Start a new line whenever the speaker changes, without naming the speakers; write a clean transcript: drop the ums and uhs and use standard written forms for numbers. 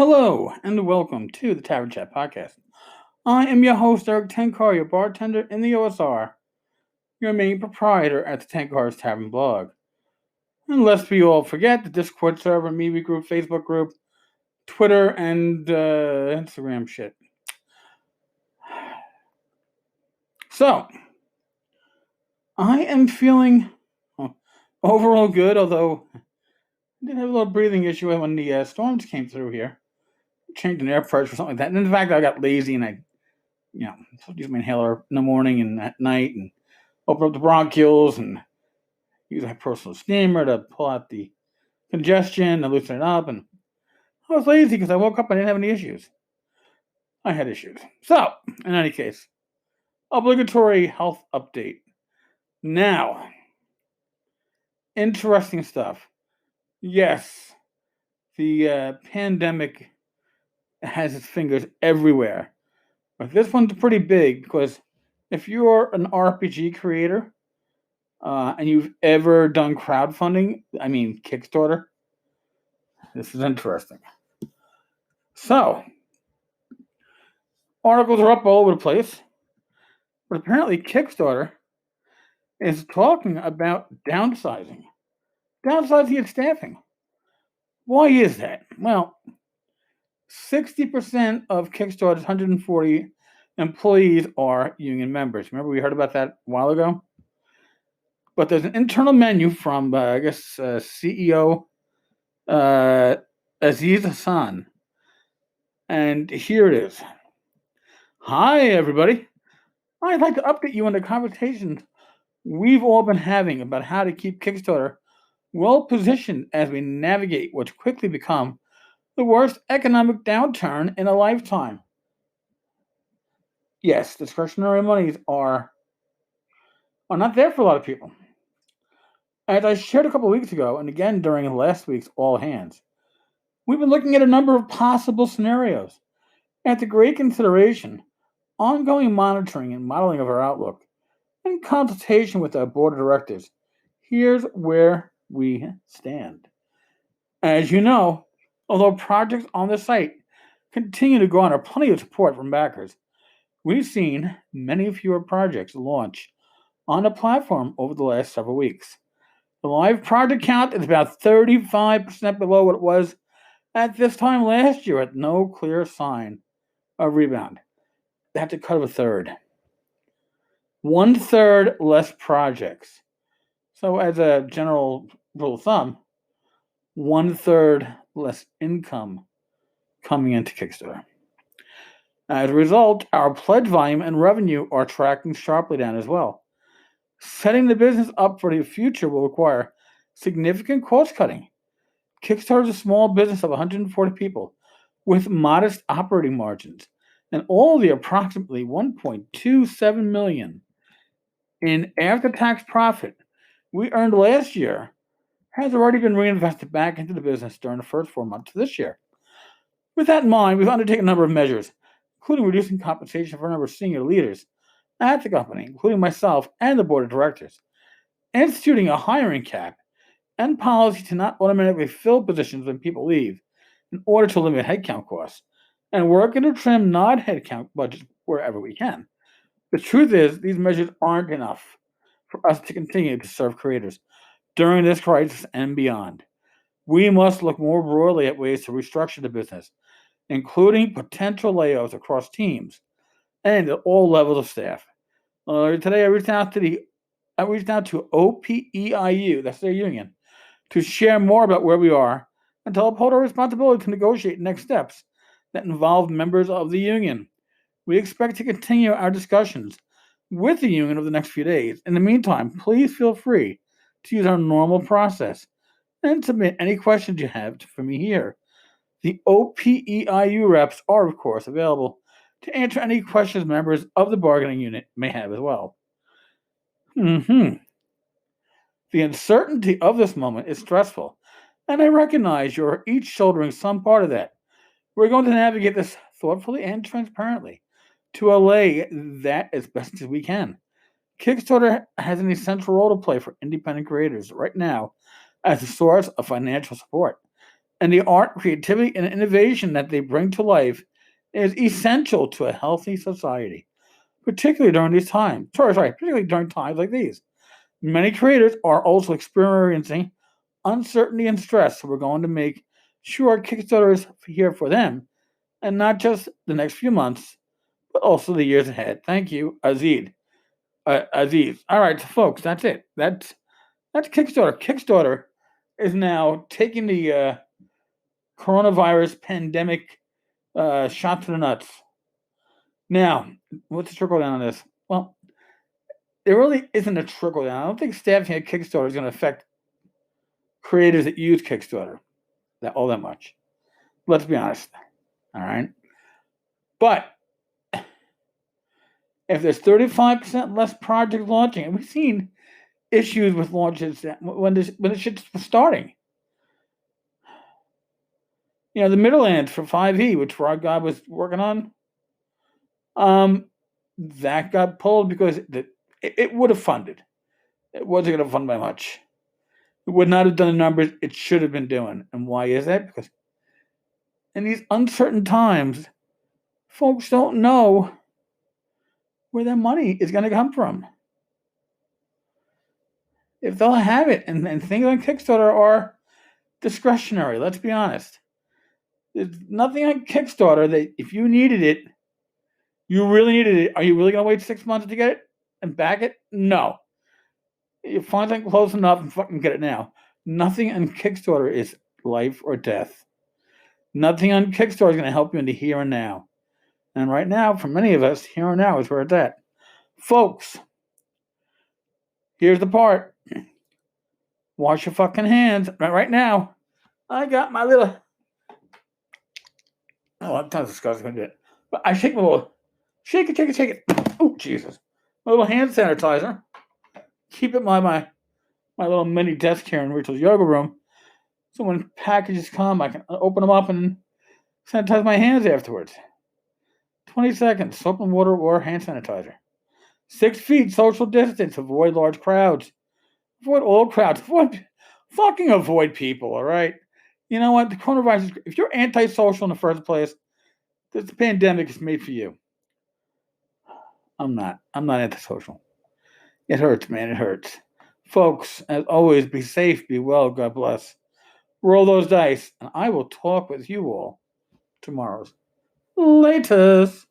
Hello, and welcome to the Tavern Chat Podcast. I am your host, Eric Tenkar, your bartender in the OSR, your main proprietor at the Tenkar's Tavern blog. And lest we all forget the Discord server, Meebie group, Facebook group, Twitter, and Instagram shit. So, I am feeling overall good, although I did have a little breathing issue when the storms came through here. Changed an air pressure or something like that. And in fact, I got lazy and I use my inhaler in the morning and at night and open up the bronchioles and use my personal steamer to pull out the congestion and loosen it up. And I was lazy because I woke up and I didn't have any issues. I had issues. So, in any case, obligatory health update. Now, interesting stuff. Yes, the pandemic has its fingers everywhere. But this one's pretty big because if you're an RPG creator and you've ever done crowdfunding, I mean Kickstarter, this is interesting. So, articles are up all over the place, but apparently Kickstarter is talking about downsizing its staffing. Why is that? Well, 60% of Kickstarter's 140 employees are union members. Remember we heard about that a while ago? But there's an internal menu from, CEO Aziz Hassan. And here it is. Hi, everybody. I'd like to update you on the conversations we've all been having about how to keep Kickstarter well positioned as we navigate what's quickly become the worst economic downturn in a lifetime. Yes, discretionary monies are not there for a lot of people. As I shared a couple of weeks ago, and again during last week's All Hands, we've been looking at a number of possible scenarios. After great consideration, ongoing monitoring and modeling of our outlook, in consultation with our board of directors, here's where we stand. As you know, although projects on the site continue to garner plenty of support from backers, we've seen many fewer projects launch on the platform over the last several weeks. The live project count is about 35% below what it was at this time last year, with no clear sign of rebound. That's a cut of a third. 1/3 less projects. So, as a general rule of thumb, 1/3 less income coming into Kickstarter. As a result, our pledge volume and revenue are tracking sharply down as well. Setting the business up for the future will require significant cost cutting. Kickstarter is a small business of 140 people with modest operating margins, and all the approximately $1.27 million in after-tax profit we earned last year has already been reinvested back into the business during the first 4 months of this year. With that in mind, we've undertaken a number of measures, including reducing compensation for a number of senior leaders at the company, including myself and the board of directors, instituting a hiring cap and policy to not automatically fill positions when people leave in order to limit headcount costs, and working to trim non-headcount budgets wherever we can. The truth is, these measures aren't enough for us to continue to serve creators during this crisis and beyond. We must look more broadly at ways to restructure the business, including potential layoffs across teams and at all levels of staff. Today, I reached out to OPEIU, that's their union, to share more about where we are and to uphold our responsibility to negotiate next steps that involve members of the union. We expect to continue our discussions with the union over the next few days. In the meantime, please feel free to use our normal process and submit any questions you have for me here. The OPEIU reps are, of course, available to answer any questions members of the bargaining unit may have as well. The uncertainty of this moment is stressful, and I recognize you're each shouldering some part of that. We're going to navigate this thoughtfully and transparently to allay that as best as we can. Kickstarter has an essential role to play for independent creators right now as a source of financial support. and the art, creativity, and innovation that they bring to life is essential to a healthy society, particularly during these times. Particularly during times like these. Many creators are also experiencing uncertainty and stress, so we're going to make sure Kickstarter is here for them, and not just the next few months, but also the years ahead. Thank you, Aziz. Aziz. All right, so folks, that's it. That's Kickstarter. Kickstarter is now taking the coronavirus pandemic shot to the nuts. Now, what's the trickle down on this? Well, there really isn't a trickle down. I don't think staffing at Kickstarter is going to affect creators that use Kickstarter all that much. Let's be honest. All right. But if there's 35% less projects launching, and we've seen issues with launches when the shit's starting. You know, the Middlelands for 5e, which our guy was working on, that got pulled because it would have funded. It wasn't going to fund by much. It would not have done the numbers it should have been doing. And why is that? Because in these uncertain times, folks don't know where their money is going to come from. If they'll have it, and things on Kickstarter are discretionary, let's be honest. There's nothing on Kickstarter that if you needed it, you really needed it. Are you really going to wait 6 months to get it and back it? No. You find something close enough and fucking get it now. Nothing on Kickstarter is life or death. Nothing on Kickstarter is going to help you in the here and now. And right now, for many of us, here and now is where it's at. Folks, here's the part. Wash your fucking hands. Right now, I got my little... Oh, I'm kind of disgusting. But I shake my little... Shake it. Oh, Jesus. My little hand sanitizer. Keep it in my little mini desk here in Rachel's yoga room. So when packages come, I can open them up and sanitize my hands afterwards. 20 seconds, soap and water or hand sanitizer. 6 feet, social distance, avoid large crowds. Avoid all crowds. Avoid people, all right? You know what? The coronavirus, if you're antisocial in the first place, this pandemic is made for you. I'm not antisocial. It hurts, man. It hurts. Folks, as always, be safe, be well, God bless. Roll those dice, and I will talk with you all tomorrow. Latest.